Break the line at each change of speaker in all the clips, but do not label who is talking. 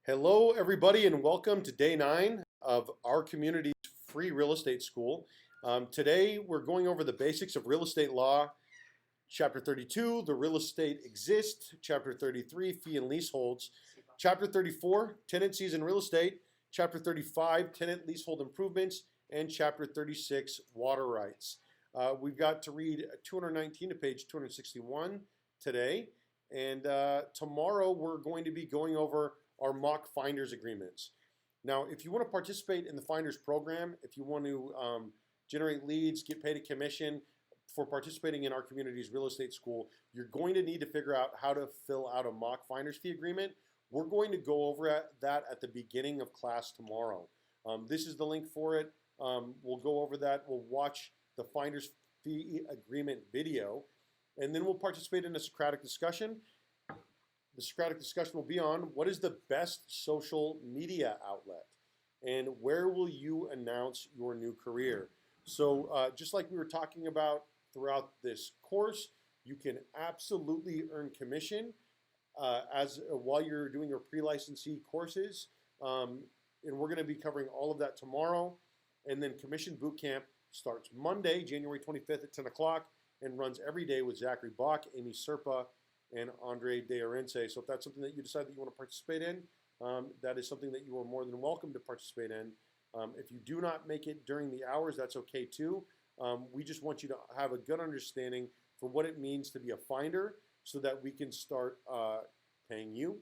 Hello, everybody, and welcome to day 9 of our community's free real estate school. Today, we're going over the basics of real estate law, Chapter 32, the real estate exists, Chapter 33, fee and leaseholds, Chapter 34, tenancies in real estate, Chapter 35, tenant leasehold improvements, and Chapter 36, water rights. We've got to read 219 to page 261 today, and tomorrow we're going to be going over our mock finders agreements. Now, if you want to participate in the finders program, if you want to generate leads, get paid a commission for participating in our community's real estate school, you're going to need to figure out how to fill out a mock finders fee agreement. We're going to go over that at the beginning of class tomorrow. This is the link for it. We'll go over that. We'll watch the finders fee agreement video, and then we'll participate in a Socratic discussion. The Socratic discussion will be on what is the best social media outlet and where will you announce your new career. So just like we were talking about throughout this course, you can absolutely earn commission while you're doing your pre-licensee courses. And we're going to be covering all of that tomorrow. And then Commission Bootcamp starts Monday, January 25th at 10 o'clock and runs every day with Zachary Bach, Amy Serpa, and Andre De Orense. So if that's something that you decide that you want to participate in, that is something that you are more than welcome to participate in. If you do not make it during the hours, that's okay too. We just want you to have a good understanding for what it means to be a finder so that we can start paying you,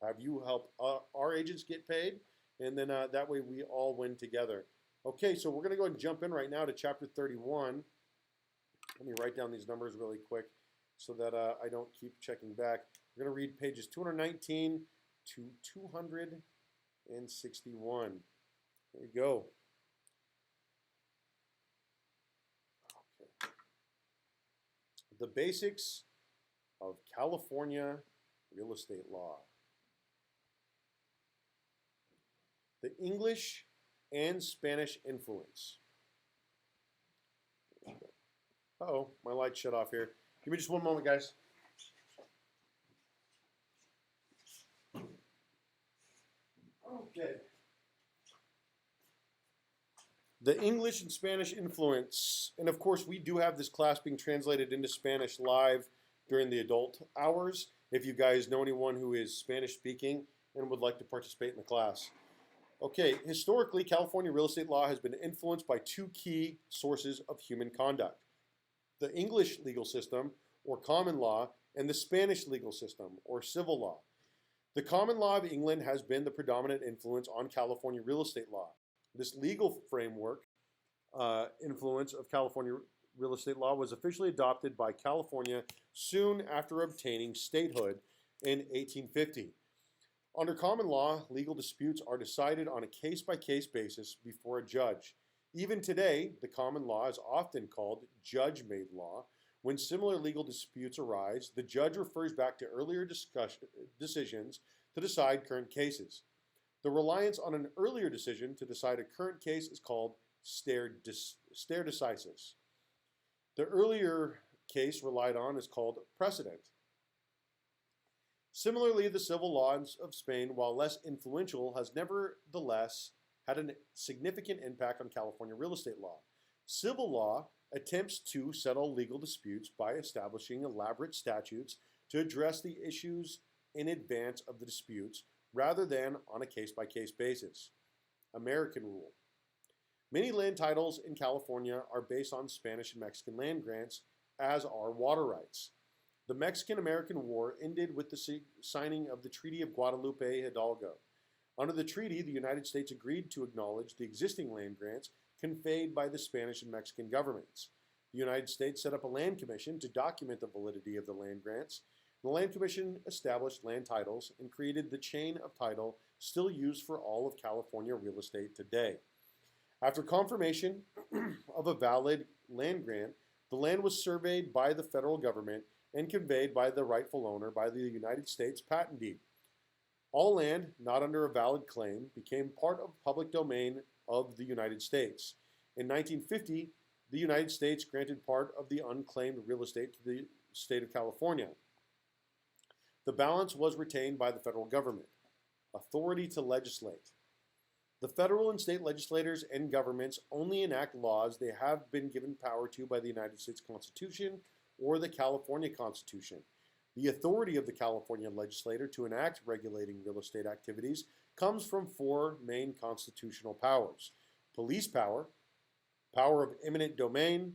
have you help our agents get paid, and then that way we all win together. Okay, so we're going to go ahead and jump in right now to Chapter 31. Let me write down these numbers really quick so that I don't keep checking back. We're going to read pages 219 to 261. There we go. Okay. The basics of California real estate law. The English and Spanish influence. Uh-oh, my light shut off here. Give me just one moment, guys. Okay. The English and Spanish influence. And of course, we do have this class being translated into Spanish live during the adult hours. If you guys know anyone who is Spanish speaking and would like to participate in the class. Okay, historically, California real estate law has been influenced by two key sources of human conduct: the English legal system, or common law, and the Spanish legal system, or civil law. The common law of England has been the predominant influence on California real estate law. This legal framework influence of California real estate law was officially adopted by California soon after obtaining statehood in 1850. Under common law, legal disputes are decided on a case-by-case basis before a judge. Even today, the common law is often called judge-made law. When similar legal disputes arise, the judge refers back to earlier decisions to decide current cases. The reliance on an earlier decision to decide a current case is called stare decisis. The earlier case relied on is called precedent. Similarly, the civil laws of Spain, while less influential, has nevertheless had a significant impact on California real estate law. Civil law attempts to settle legal disputes by establishing elaborate statutes to address the issues in advance of the disputes rather than on a case-by-case basis. American rule. Many land titles in California are based on Spanish and Mexican land grants, as are water rights. The Mexican-American War ended with the signing of the Treaty of Guadalupe Hidalgo. Under the treaty, the United States agreed to acknowledge the existing land grants conveyed by the Spanish and Mexican governments. The United States set up a land commission to document the validity of the land grants. The Land Commission established land titles and created the chain of title still used for all of California real estate today. After confirmation of a valid land grant, the land was surveyed by the federal government and conveyed by the rightful owner by the United States patent deed. All land not under a valid claim became part of public domain of the United States. In 1950, the United States granted part of the unclaimed real estate to the state of California. The balance was retained by the federal government. Authority to legislate. The federal and state legislators and governments only enact laws they have been given power to by the United States Constitution or the California Constitution. The authority of the California legislator to enact regulating real estate activities comes from four main constitutional powers: police power, power of eminent domain,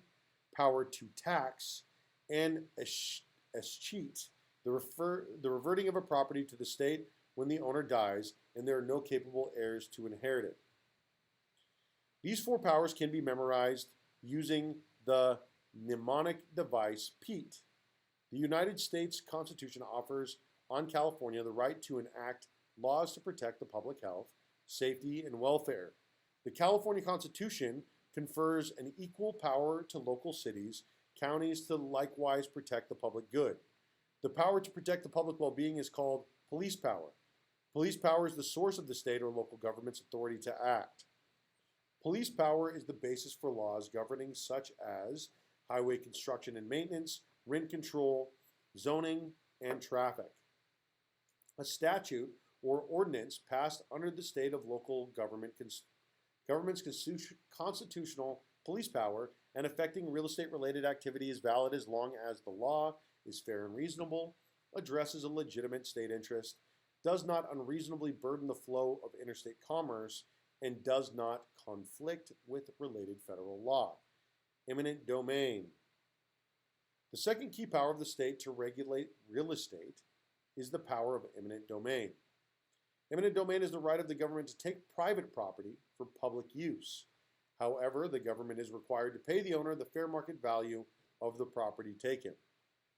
power to tax, and escheat, the reverting of a property to the state when the owner dies and there are no capable heirs to inherit it. These four powers can be memorized using the mnemonic device PETE. The United States Constitution offers on California the right to enact laws to protect the public health, safety, and welfare. The California Constitution confers an equal power to local cities, counties to likewise protect the public good. The power to protect the public well-being is called police power. Police power is the source of the state or local government's authority to act. Police power is the basis for laws governing such as highway construction and maintenance, rent control, zoning, and traffic. A statute or ordinance passed under the state of local government's constitutional police power and affecting real estate related activity is valid as long as the law is fair and reasonable, addresses a legitimate state interest, does not unreasonably burden the flow of interstate commerce, and does not conflict with related federal law. Eminent domain. The second key power of the state to regulate real estate is the power of eminent domain. Eminent domain is the right of the government to take private property for public use. However, the government is required to pay the owner the fair market value of the property taken.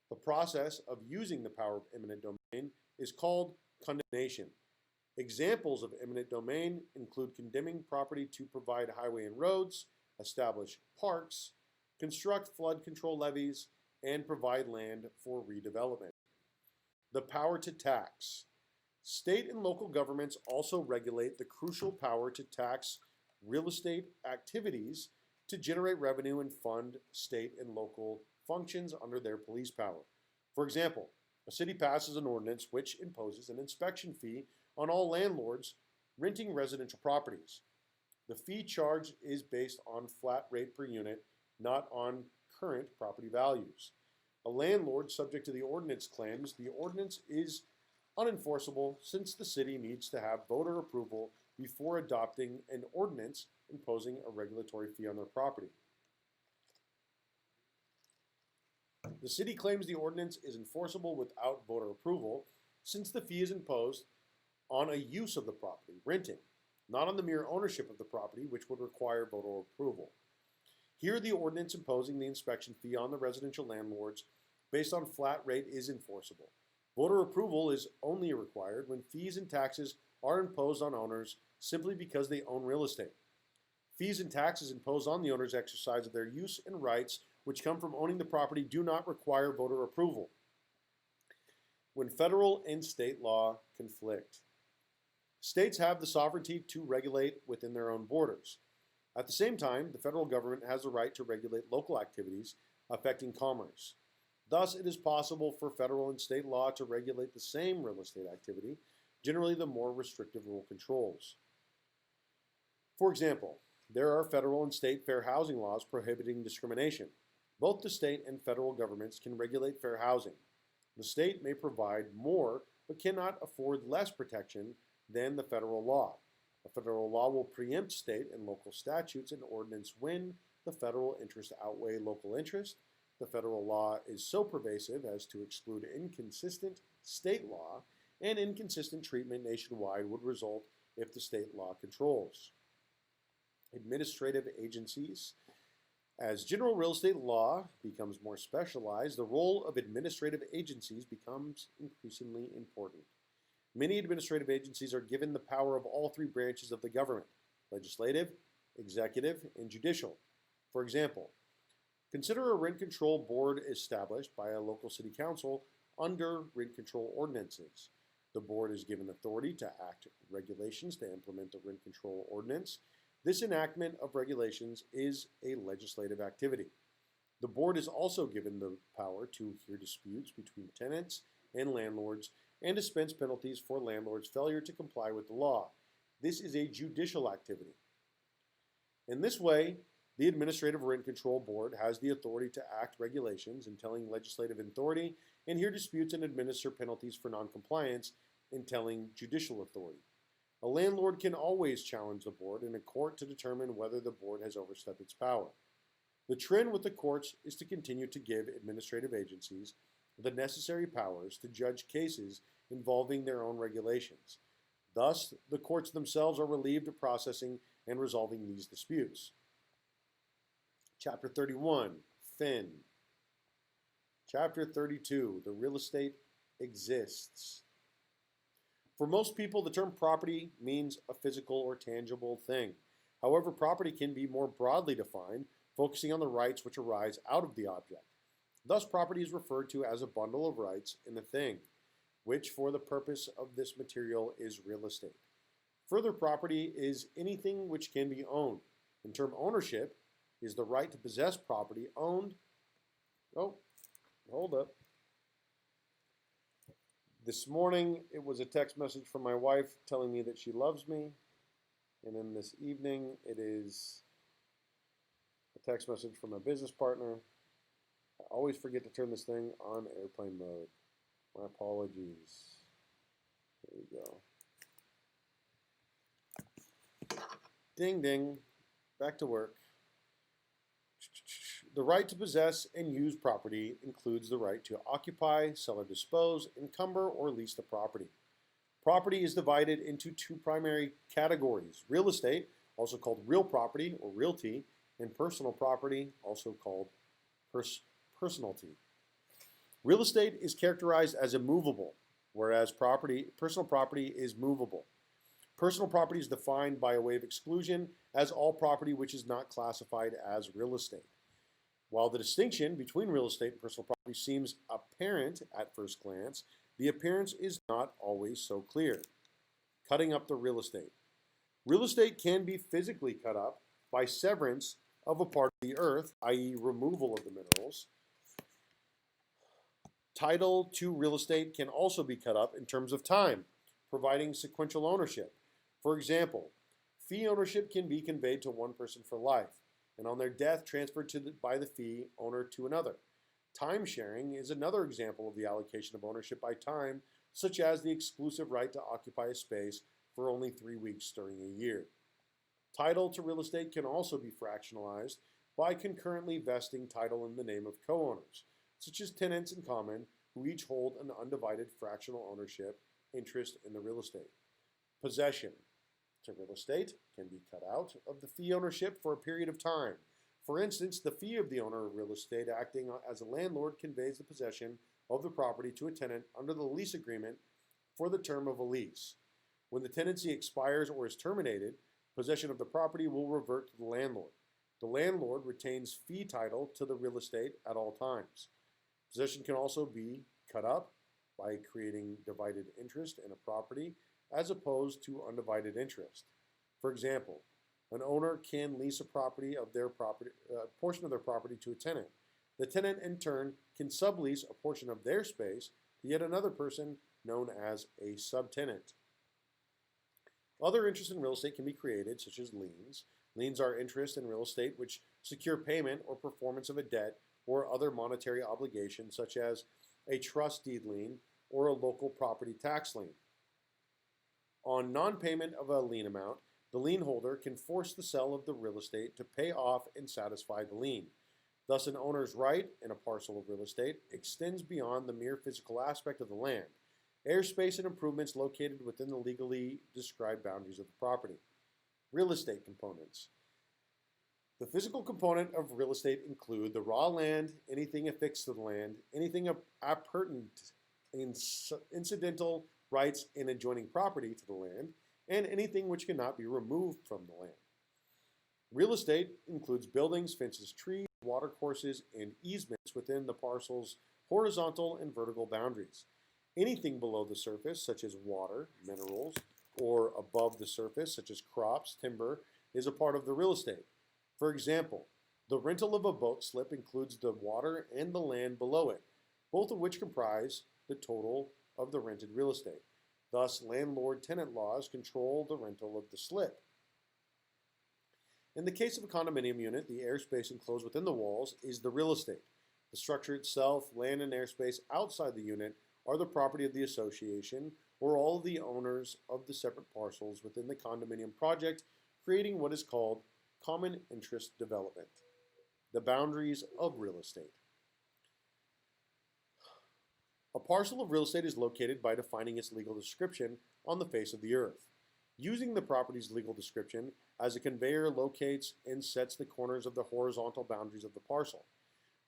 The process of using the power of eminent domain is called condemnation. Examples of eminent domain include condemning property to provide highway and roads, establish parks, construct flood control levees, and provide land for redevelopment. The power to tax. State and local governments also regulate the crucial power to tax real estate activities to generate revenue and fund state and local functions under their police power. For example, a city passes an ordinance which imposes an inspection fee on all landlords renting residential properties. The fee charged is based on flat rate per unit, not on current property values. A landlord subject to the ordinance claims the ordinance is unenforceable since the city needs to have voter approval before adopting an ordinance imposing a regulatory fee on their property. The city claims the ordinance is enforceable without voter approval since the fee is imposed on a use of the property, renting, not on the mere ownership of the property, which would require voter approval. Here, the ordinance imposing the inspection fee on the residential landlords based on flat rate is enforceable. Voter approval is only required when fees and taxes are imposed on owners simply because they own real estate. Fees and taxes imposed on the owner's exercise of their use and rights which come from owning the property do not require voter approval. When federal and state law conflict. States have the sovereignty to regulate within their own borders. At the same time, the federal government has the right to regulate local activities affecting commerce. Thus, it is possible for federal and state law to regulate the same real estate activity, generally the more restrictive rule controls. For example, there are federal and state fair housing laws prohibiting discrimination. Both the state and federal governments can regulate fair housing. The state may provide more, but cannot afford less protection than the federal law. A federal law will preempt state and local statutes and ordinance when the federal interest outweigh local interest. The federal law is so pervasive as to exclude inconsistent state law, and inconsistent treatment nationwide would result if the state law controls. Administrative agencies. As general real estate law becomes more specialized, the role of administrative agencies becomes increasingly important. Many administrative agencies are given the power of all three branches of the government: legislative, executive, and judicial. For example, consider a rent control board established by a local city council under rent control ordinances. The board is given authority to act regulations to implement the rent control ordinance. This enactment of regulations is a legislative activity. The board is also given the power to hear disputes between tenants and landlords and dispense penalties for landlords' failure to comply with the law. This is a judicial activity. In this way, the Administrative Rent Control Board has the authority to act regulations entailing legislative authority and hear disputes and administer penalties for noncompliance entailing judicial authority. A landlord can always challenge the board in a court to determine whether the board has overstepped its power. The trend with the courts is to continue to give administrative agencies the necessary powers to judge cases involving their own regulations. Thus, the courts themselves are relieved of processing and resolving these disputes. Chapter 31, Fin. Chapter 32, the real estate exists. For most people, the term property means a physical or tangible thing. However, property can be more broadly defined, focusing on the rights which arise out of the object. Thus, property is referred to as a bundle of rights in a thing, which for the purpose of this material is real estate. Further, property is anything which can be owned. In term ownership is the right to possess property owned. Oh, hold up. This morning, it was a text message from my wife telling me that she loves me. And then this evening, it is a text message from a business partner. I always forget to turn this thing on airplane mode. My apologies. There we go. Ding, ding. Back to work. The right to possess and use property includes the right to occupy, sell or dispose, encumber, or lease the property. Property is divided into two primary categories: real estate, also called real property or realty, and personal property, also called personalty. Real estate is characterized as immovable, whereas personal property is movable. Personal property is defined by a way of exclusion as all property which is not classified as real estate. While the distinction between real estate and personal property seems apparent at first glance, the appearance is not always so clear. Cutting up the real estate. Real estate can be physically cut up by severance of a part of the earth, i.e. removal of the minerals. Title to real estate can also be cut up in terms of time, providing sequential ownership. For example, fee ownership can be conveyed to one person for life, and on their death transferred by the fee owner to another. Time sharing is another example of the allocation of ownership by time, such as the exclusive right to occupy a space for only 3 weeks during a year. Title to real estate can also be fractionalized by concurrently vesting title in the name of co-owners, such as tenants in common, who each hold an undivided fractional ownership interest in the real estate. Possession to real estate can be cut out of the fee ownership for a period of time. For instance, the fee of the owner of real estate acting as a landlord conveys the possession of the property to a tenant under the lease agreement for the term of a lease. When the tenancy expires or is terminated, possession of the property will revert to the landlord. The landlord retains fee title to the real estate at all times. Possession can also be cut up by creating divided interest in a property as opposed to undivided interest. For example, an owner can lease a portion of their property to a tenant. The tenant, in turn, can sublease a portion of their space to yet another person known as a subtenant. Other interests in real estate can be created, such as liens. Liens are interest in real estate which secure payment or performance of a debt or other monetary obligation, such as a trust deed lien or a local property tax lien. On non-payment of a lien amount, the lien holder can force the sale of the real estate to pay off and satisfy the lien. Thus, an owner's right in a parcel of real estate extends beyond the mere physical aspect of the land, airspace, and improvements located within the legally described boundaries of the property. Real estate components. The physical component of real estate include the raw land, anything affixed to the land, anything appurtenant, incidental rights in adjoining property to the land, and anything which cannot be removed from the land. Real estate includes buildings, fences, trees, watercourses, and easements within the parcel's horizontal and vertical boundaries. Anything below the surface, such as water, minerals, or above the surface, such as crops, timber, is a part of the real estate. For example, the rental of a boat slip includes the water and the land below it, both of which comprise the total of the rented real estate. Thus, landlord-tenant laws control the rental of the slip. In the case of a condominium unit, the airspace enclosed within the walls is the real estate. The structure itself, land and airspace outside the unit are the property of the association or all of the owners of the separate parcels within the condominium project, creating what is called common interest development. The boundaries of real estate. A parcel of real estate is located by defining its legal description on the face of the earth. Using the property's legal description as a conveyor locates and sets the corners of the horizontal boundaries of the parcel.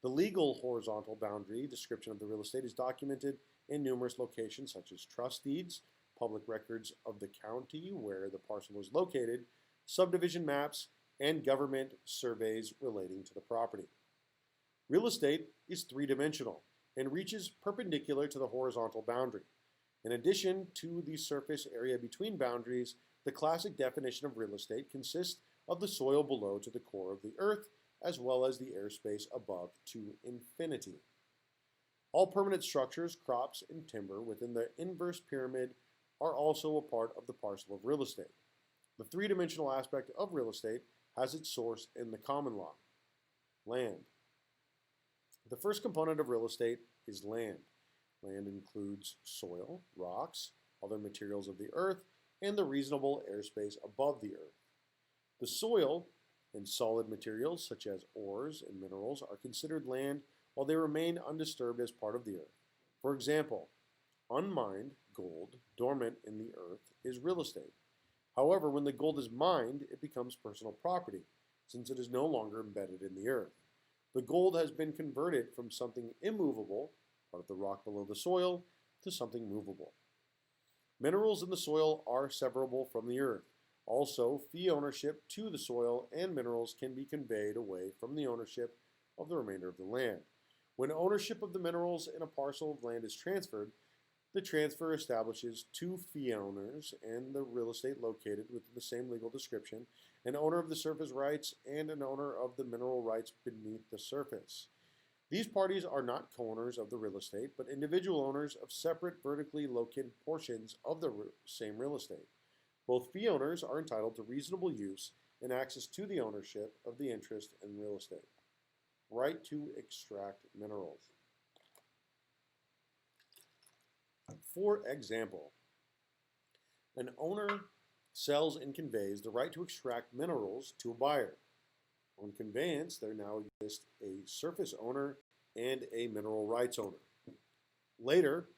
The legal horizontal boundary description of the real estate is documented in numerous locations such as trust deeds, public records of the county where the parcel is located, subdivision maps, and government surveys relating to the property. Real estate is three-dimensional and reaches perpendicular to the horizontal boundary. In addition to the surface area between boundaries, the classic definition of real estate consists of the soil below to the core of the earth, as well as the airspace above to infinity. All permanent structures, crops, and timber within the inverse pyramid are also a part of the parcel of real estate. The three-dimensional aspect of real estate has its source in the common law. Land. The first component of real estate is land. Land includes soil, rocks, other materials of the earth, and the reasonable airspace above the earth. The soil and solid materials such as ores and minerals are considered land while they remain undisturbed as part of the earth. For example, unmined gold dormant in the earth is real estate. However, when the gold is mined, it becomes personal property since it is no longer embedded in the earth. The gold has been converted from something immovable, part of the rock below the soil, to something movable. Minerals in the soil are severable from the earth. Also, fee ownership to the soil and minerals can be conveyed away from the ownership of the remainder of the land. When ownership of the minerals in a parcel of land is transferred, the transfer establishes two fee owners and the real estate located within the same legal description, an owner of the surface rights and an owner of the mineral rights beneath the surface. These parties are not co-owners of the real estate, but individual owners of separate vertically located portions of the same real estate. Both fee owners are entitled to reasonable use and access to the ownership of the interest in real estate. Right to extract minerals. For example, an owner sells and conveys the right to extract minerals to a buyer. On conveyance, there now exists a surface owner and a mineral rights owner. Later,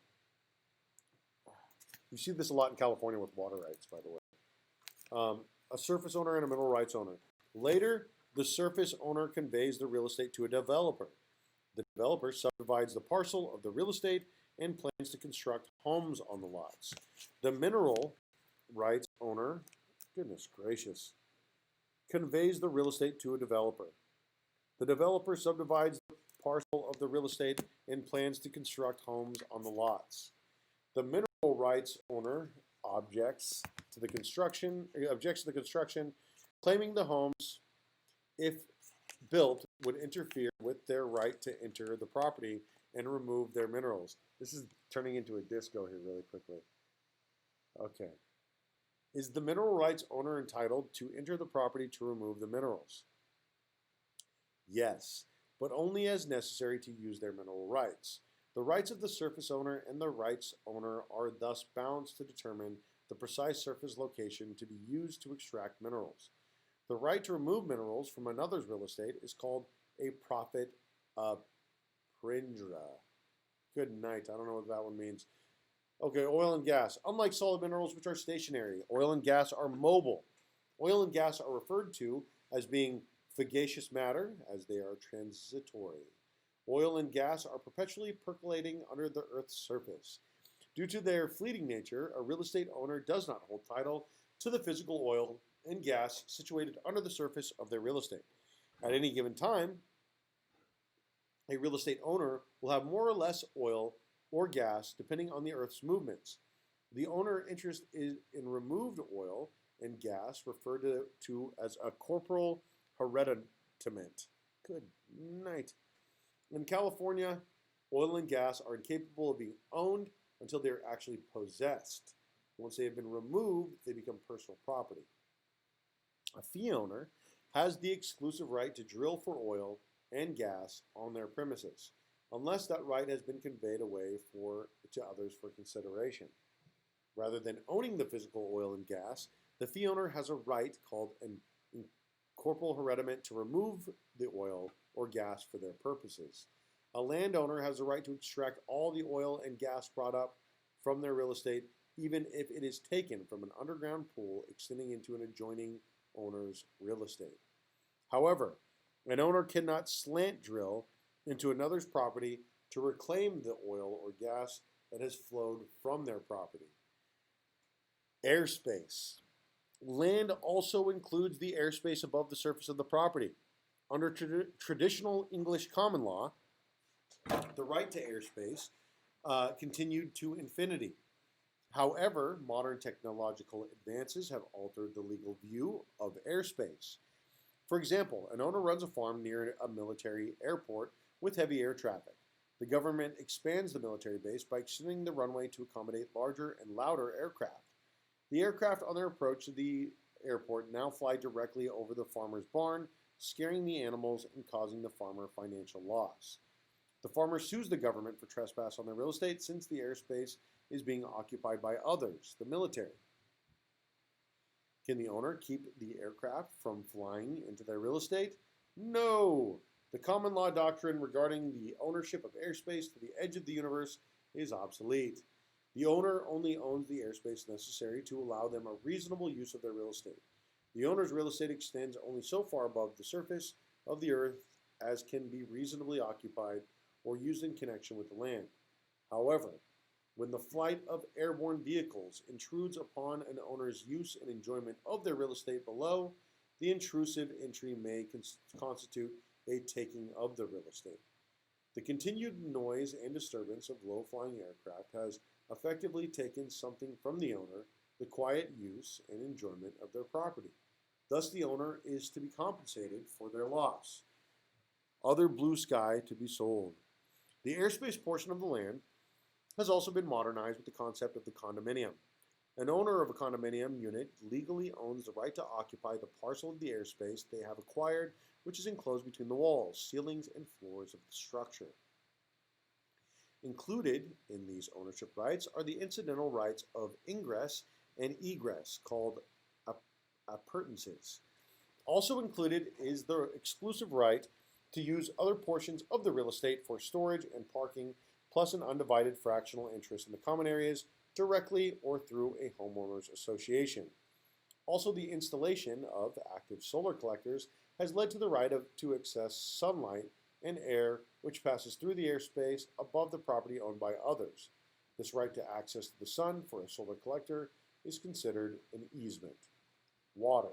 you see this a lot in California with water rights, by the way. A surface owner and a mineral rights owner. Later, the surface owner conveys the real estate to a developer. The developer subdivides the parcel of the real estate and plans to construct homes on the lots. The mineral rights owner, goodness gracious, conveys the real estate to a developer. The developer subdivides the parcel of the real estate and plans to construct homes on the lots. The mineral rights owner objects to the construction, claiming the homes, if built, would interfere with their right to enter the property and remove their minerals. This is turning into a disco here really quickly. Okay. Is the mineral rights owner entitled to enter the property to remove the minerals? Yes, but only as necessary to use their mineral rights. The rights of the surface owner and the rights owner are thus balanced to determine the precise surface location to be used to extract minerals. The right to remove minerals from another's real estate is called a profit prindra. Good night. I don't know what that one means. Okay, oil and gas. Unlike solid minerals, which are stationary, oil and gas are mobile. Oil and gas are referred to as being fugacious matter, as they are transitory. Oil and gas are perpetually percolating under the Earth's surface. Due to their fleeting nature, a real estate owner does not hold title to the physical oil and gas situated under the surface of their real estate. At any given time, a real estate owner will have more or less oil or gas depending on the Earth's movements. The owner interest is in removed oil and gas referred to as a corporal hereditament. Good night. In California, oil and gas are incapable of being owned until they are actually possessed. Once they have been removed, they become personal property. A fee owner has the exclusive right to drill for oil and gas on their premises, unless that right has been conveyed away to others for consideration. Rather than owning the physical oil and gas, the fee owner has a right called an incorporeal hereditament to remove the oil or gas for their purposes. A landowner has a right to extract all the oil and gas brought up from their real estate, even if it is taken from an underground pool extending into an adjoining owner's real estate. However, an owner cannot slant drill into another's property to reclaim the oil or gas that has flowed from their property. Airspace. Land also includes the airspace above the surface of the property. Under traditional English common law, the right to airspace continued to infinity. However, modern technological advances have altered the legal view of airspace. For example, an owner runs a farm near a military airport with heavy air traffic. The government expands the military base by extending the runway to accommodate larger and louder aircraft. The aircraft on their approach to the airport now fly directly over the farmer's barn, scaring the animals and causing the farmer financial loss. The farmer sues the government for trespass on their real estate since the airspace is being occupied by others, the military. Can the owner keep the aircraft from flying into their real estate? No! The common law doctrine regarding the ownership of airspace to the edge of the universe is obsolete. The owner only owns the airspace necessary to allow them a reasonable use of their real estate. The owner's real estate extends only so far above the surface of the earth as can be reasonably occupied or used in connection with the land. However, when the flight of airborne vehicles intrudes upon an owner's use and enjoyment of their real estate below, the intrusive entry may constitute a taking of the real estate. The continued noise and disturbance of low-flying aircraft has effectively taken something from the owner, the quiet use and enjoyment of their property. Thus, the owner is to be compensated for their loss. Other blue sky to be sold. The airspace portion of the land has also been modernized with the concept of the condominium. An owner of a condominium unit legally owns the right to occupy the parcel of the airspace they have acquired, which is enclosed between the walls, ceilings, and floors of the structure. Included in these ownership rights are the incidental rights of ingress and egress, called appurtenances. Also included is the exclusive right to use other portions of the real estate for storage and parking, plus an undivided fractional interest in the common areas, directly or through a homeowners association. Also, the installation of active solar collectors has led to the right to access sunlight and air which passes through the airspace above the property owned by others. This right to access to the sun for a solar collector is considered an easement. Water.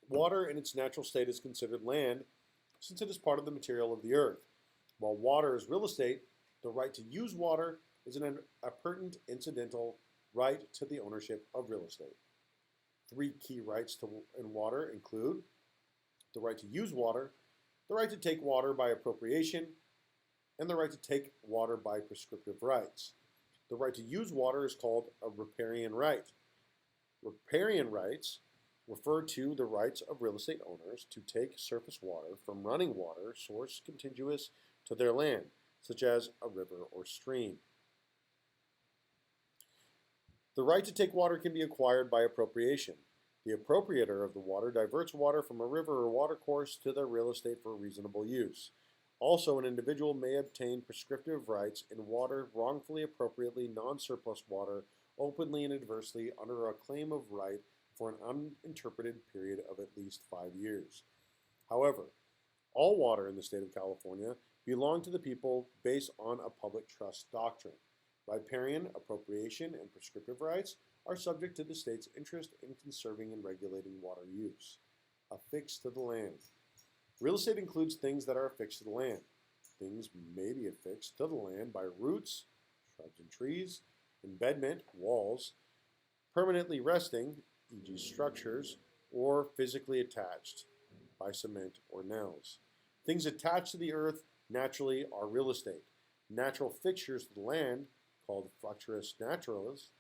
Water in its natural state is considered land since it is part of the material of the earth. While water is real estate, the right to use water is an appurtenant incidental right to the ownership of real estate. Three key rights in water include the right to use water, the right to take water by appropriation, and the right to take water by prescriptive rights. The right to use water is called a riparian right. Riparian rights refer to the rights of real estate owners to take surface water from running water source contiguous to their land, such as a river or stream. The right to take water can be acquired by appropriation. The appropriator of the water diverts water from a river or watercourse to their real estate for reasonable use. Also, an individual may obtain prescriptive rights in water wrongfully appropriately non-surplus water openly and adversely under a claim of right for an uninterpreted period of at least 5 years. However, all water in the state of California belong to the people based on a public trust doctrine. Riparian, appropriation, and prescriptive rights are subject to the state's interest in conserving and regulating water use. Affixed to the land. Real estate includes things that are affixed to the land. Things may be affixed to the land by roots, shrubs and trees, embedment, walls, permanently resting, e.g. structures, or physically attached by cement or nails. Things attached to the earth naturally are real estate. Natural fixtures to the land, called fructus naturals,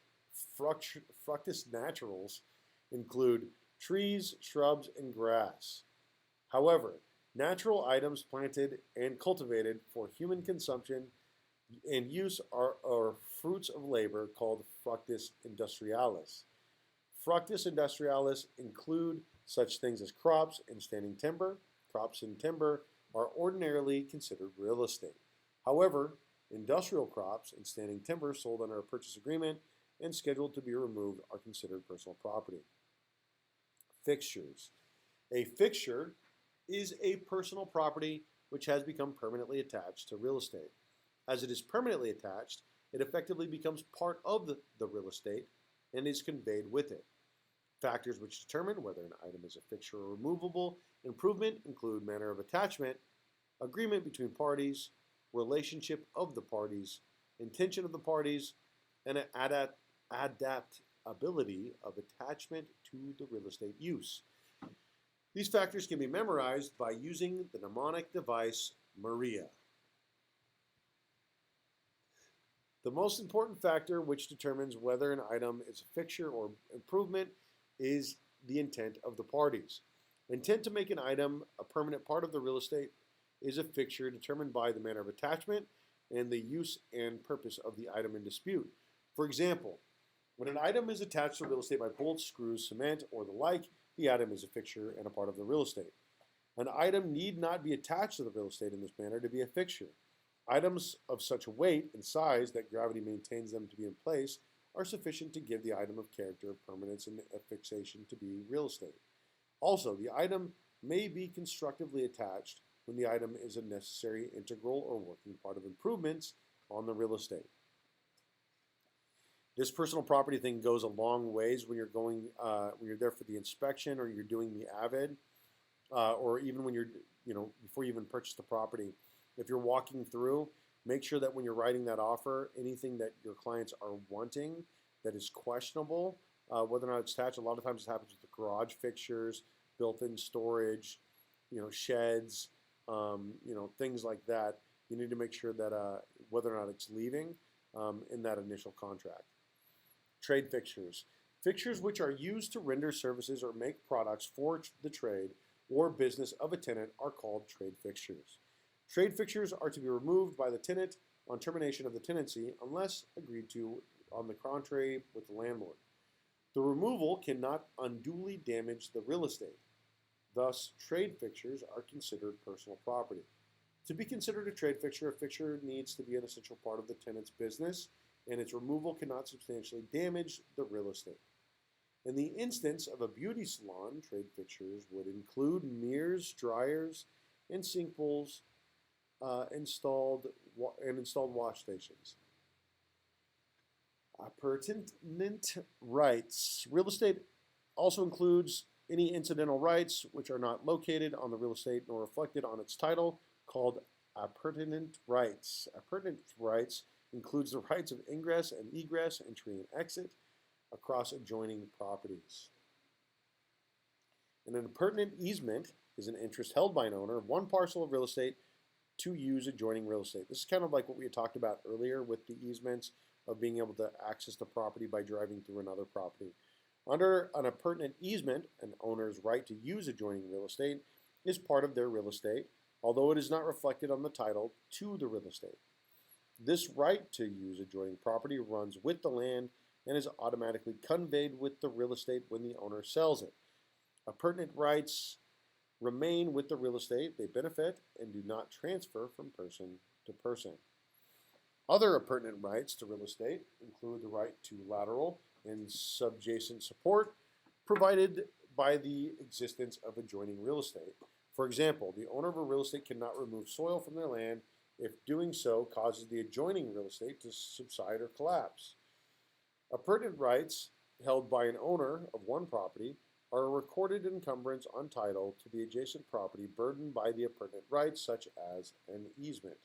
include trees, shrubs, and grass. However, natural items planted and cultivated for human consumption and use are fruits of labor called fructus industrialis. Fructus industrialis include such things as crops and standing timber. Crops and timber are ordinarily considered real estate. However, industrial crops and standing timber sold under a purchase agreement and scheduled to be removed are considered personal property. Fixtures. A fixture is a personal property which has become permanently attached to real estate. As it is permanently attached, it effectively becomes part of the real estate and is conveyed with it. Factors which determine whether an item is a fixture or removable improvement include manner of attachment, agreement between parties, relationship of the parties, intention of the parties, and adaptability of attachment to the real estate use. These factors can be memorized by using the mnemonic device Maria. The most important factor which determines whether an item is a fixture or improvement is the intent of the parties. Intent to make an item a permanent part of the real estate is a fixture determined by the manner of attachment and the use and purpose of the item in dispute. For example, when an item is attached to real estate by bolts, screws, cement, or the like, the item is a fixture and a part of the real estate. An item need not be attached to the real estate in this manner to be a fixture. Items of such weight and size that gravity maintains them to be in place are sufficient to give the item of character, permanence, and affixation to be real estate. Also, the item may be constructively attached when the item is a necessary, integral, or working part of improvements on the real estate. This personal property thing goes a long ways when you're when you're there for the inspection or you're doing the avid, or even when you're, before you even purchase the property. If you're walking through, make sure that when you're writing that offer, anything that your clients are wanting that is questionable, whether or not it's attached. A lot of times it happens with the garage fixtures, built-in storage, sheds, things like that. You need to make sure that whether or not it's leaving in that initial contract. Trade fixtures. Fixtures which are used to render services or make products for the trade or business of a tenant are called trade fixtures. Trade fixtures are to be removed by the tenant on termination of the tenancy unless agreed to on the contrary with the landlord. The removal cannot unduly damage the real estate. Thus, trade fixtures are considered personal property. To be considered a trade fixture, a fixture needs to be an essential part of the tenant's business, and its removal cannot substantially damage the real estate. In the instance of a beauty salon, trade fixtures would include mirrors, dryers, and sink bowls, installed wash stations. Pertinent rights. Real estate also includes any incidental rights which are not located on the real estate nor reflected on its title, called appurtenant rights. Appurtenant rights includes the rights of ingress and egress, entry and exit across adjoining properties. And an appurtenant easement is an interest held by an owner of one parcel of real estate to use adjoining real estate. This is kind of like what we had talked about earlier with the easements of being able to access the property by driving through another property. Under an appurtenant easement, an owner's right to use adjoining real estate is part of their real estate, although it is not reflected on the title to the real estate. This right to use adjoining property runs with the land and is automatically conveyed with the real estate when the owner sells it. Appurtenant rights remain with the real estate, they benefit, and do not transfer from person to person. Other appurtenant rights to real estate include the right to lateral and subjacent support provided by the existence of adjoining real estate. For example, the owner of a real estate cannot remove soil from their land if doing so causes the adjoining real estate to subside or collapse. Appurtenant rights held by an owner of one property are a recorded encumbrance on title to the adjacent property burdened by the appurtenant rights, such as an easement.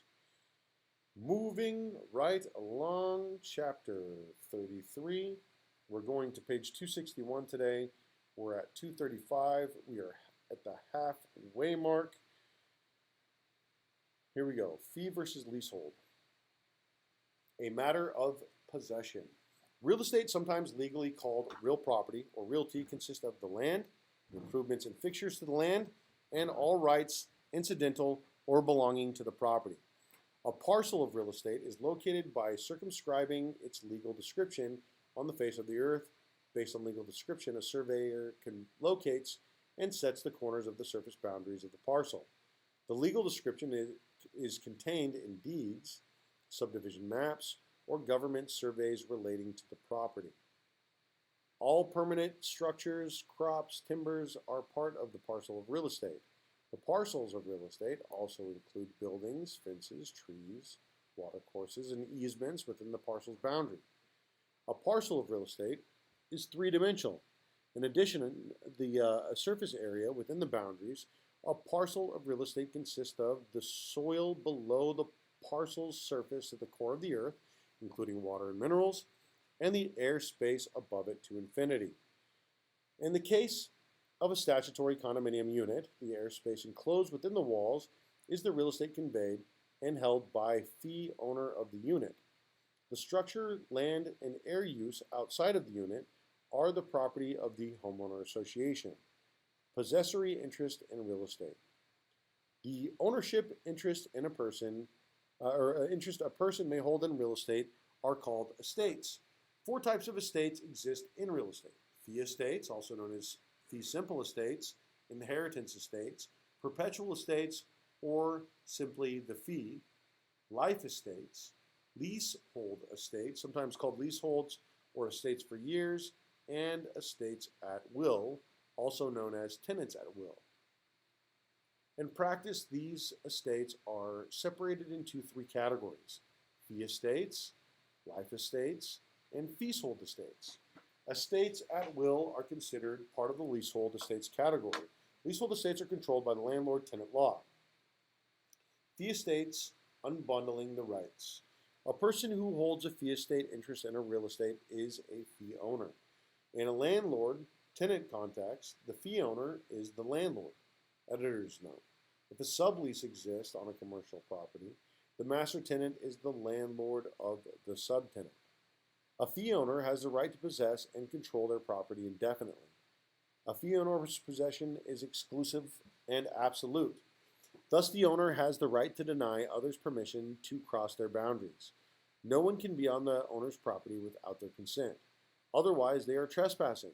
Moving right along, chapter 33. We're going to page 261 today. We're at 235. We are at the halfway mark. Here we go. Fee versus leasehold. a matter of possession. Real estate, sometimes legally called real property or realty, consists of the land, the improvements and fixtures to the land, and all rights incidental or belonging to the property. A parcel of real estate is located by circumscribing its legal description on the face of the earth. Based on legal description, a surveyor locates and sets the corners of the surface boundaries of the parcel. The legal description is contained in deeds, subdivision maps, or government surveys relating to the property. All permanent structures, crops, timbers are part of the parcel of real estate. The parcels of real estate also include buildings, fences, trees, watercourses, and easements within the parcel's boundary. A parcel of real estate is three-dimensional. In addition, the surface area within the boundaries, a parcel of real estate consists of the soil below the parcel's surface at the core of the earth, including water and minerals, and the airspace above it to infinity. In the case of a statutory condominium unit, the airspace enclosed within the walls is the real estate conveyed and held by fee owner of the unit. The structure, land, and air use outside of the unit are the property of the homeowner association. Possessory interest in real estate. The ownership interest in a person, interest a person may hold in real estate are called estates. Four types of estates exist in real estate. Fee estates, also known as fee simple estates, inheritance estates, perpetual estates, or simply the fee, life estates, leasehold estates, sometimes called leaseholds or estates for years, and estates at will, also known as tenants at will. In practice, these estates are separated into three categories: fee estates, life estates, and leasehold estates. Estates at will are considered part of the leasehold estates category. Leasehold estates are controlled by the landlord-tenant law. Fee estates, unbundling the rights. A person who holds a fee estate interest in a real estate is a fee owner. In a landlord-tenant context, the fee owner is the landlord. Editor's note: if a sublease exists on a commercial property, the master tenant is the landlord of the subtenant. A fee owner has the right to possess and control their property indefinitely. A fee owner's possession is exclusive and absolute. Thus, the owner has the right to deny others permission to cross their boundaries. No one can be on the owner's property without their consent. Otherwise, they are trespassing.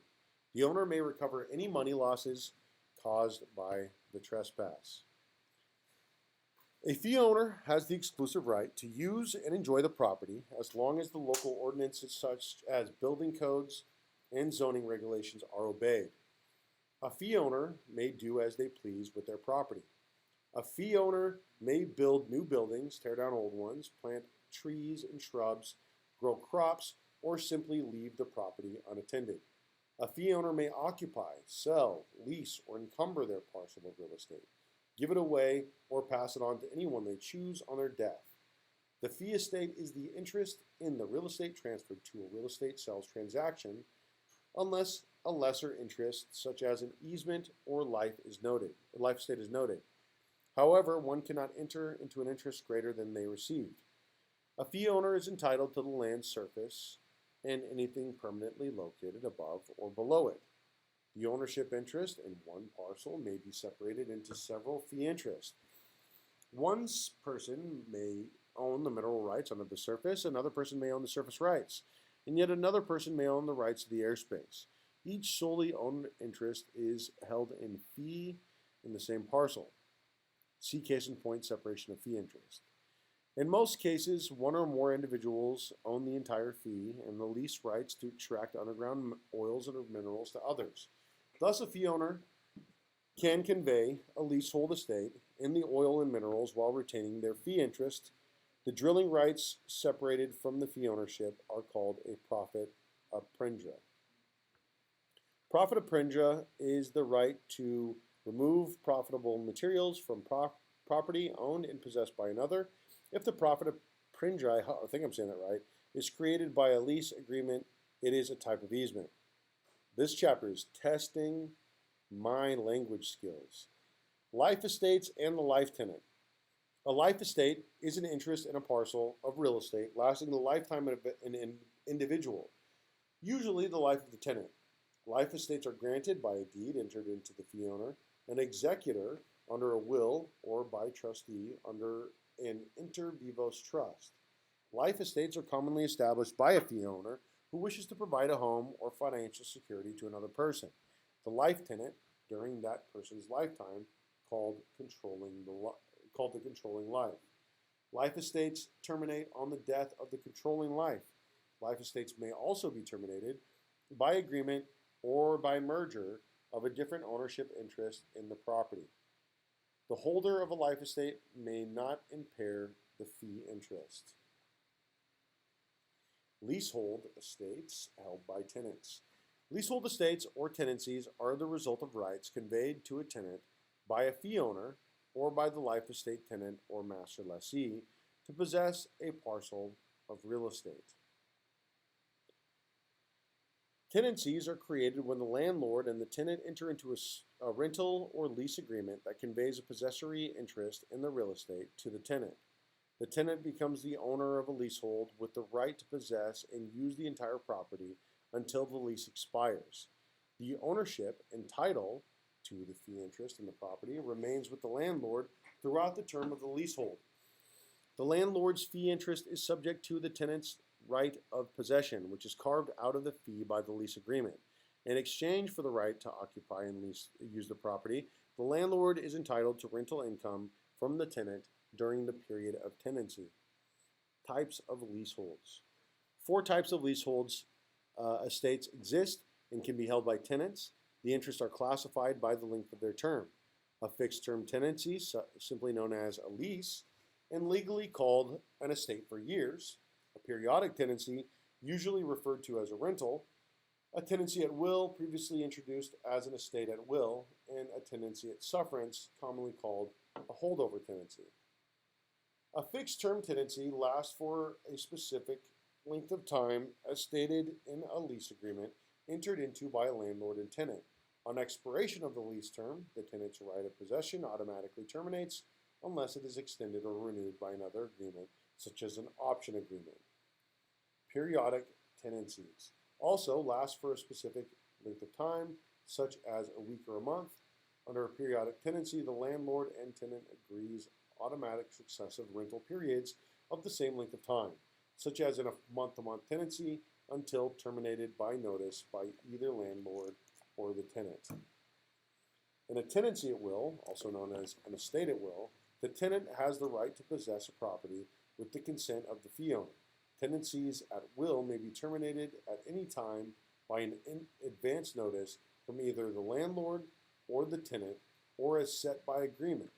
The owner may recover any money losses caused by the trespass. A fee owner has the exclusive right to use and enjoy the property as long as the local ordinances such as building codes and zoning regulations are obeyed. A fee owner may do as they please with their property. A fee owner may build new buildings, tear down old ones, plant trees and shrubs, grow crops, or simply leave the property unattended. A fee owner may occupy, sell, lease, or encumber their parcel of real estate, give it away, or pass it on to anyone they choose on their death. The fee estate is the interest in the real estate transferred to a real estate sales transaction, unless a lesser interest, such as an easement or life estate is noted. However, one cannot enter into an interest greater than they received. A fee owner is entitled to the land surface and anything permanently located above or below it. The ownership interest in one parcel may be separated into several fee interests. One person may own the mineral rights under the surface, another person may own the surface rights, and yet another person may own the rights to the airspace. Each solely owned interest is held in fee in the same parcel. See case in point separation of fee interest. In most cases, one or more individuals own the entire fee and the lease rights to extract underground oils and minerals to others. Thus, a fee owner can convey a leasehold estate in the oil and minerals while retaining their fee interest. The drilling rights separated from the fee ownership are called a profit apprendra. Profit apprendra is the right to remove profitable materials from property owned and possessed by another. If the profit apprendra, I think I'm saying that right, is created by a lease agreement, it is a type of easement. This chapter is testing my language skills. Life estates and the life tenant. A life estate is an interest in a parcel of real estate lasting the lifetime of an individual, usually the life of the tenant. Life estates are granted by a deed entered into the fee owner, an executor under a will, or by trustee under an inter vivos trust. Life estates are commonly established by a fee owner who wishes to provide a home or financial security to another person, the life tenant, during that person's lifetime, called called the controlling life. Life estates terminate on the death of the controlling life. Life estates may also be terminated by agreement or by merger of a different ownership interest in the property. The holder of a life estate may not impair the fee interest. Leasehold estates held by tenants. Leasehold estates or tenancies are the result of rights conveyed to a tenant by a fee owner or by the life estate tenant or master lessee to possess a parcel of real estate. Tenancies are created when the landlord and the tenant enter into a rental or lease agreement that conveys a possessory interest in the real estate to the tenant. The tenant becomes the owner of a leasehold with the right to possess and use the entire property until the lease expires. The ownership and title to the fee interest in the property remains with the landlord throughout the term of the leasehold. The landlord's fee interest is subject to the tenant's right of possession, which is carved out of the fee by the lease agreement. In exchange for the right to occupy and use the property, the landlord is entitled to rental income from the tenant during the period of tenancy. Types of leaseholds. Four types of leaseholds estates exist and can be held by tenants. The interests are classified by the length of their term. A fixed term tenancy, simply known as a lease, and legally called an estate for years. A periodic tenancy, usually referred to as a rental. A tenancy at will, previously introduced as an estate at will, and a tenancy at sufferance, commonly called a holdover tenancy. A fixed term tenancy lasts for a specific length of time as stated in a lease agreement entered into by a landlord and tenant. On expiration of the lease term, the tenant's right of possession automatically terminates unless it is extended or renewed by another agreement, such as an option agreement. Periodic tenancies also last for a specific length of time, such as a week or a month. Under a periodic tenancy, the landlord and tenant agrees automatic successive rental periods of the same length of time, such as in a month-to-month tenancy until terminated by notice by either landlord or the tenant. In a tenancy at will, also known as an estate at will, the tenant has the right to possess a property with the consent of the fee owner. Tenancies at will may be terminated at any time by an advance notice from either the landlord or the tenant, or as set by agreement.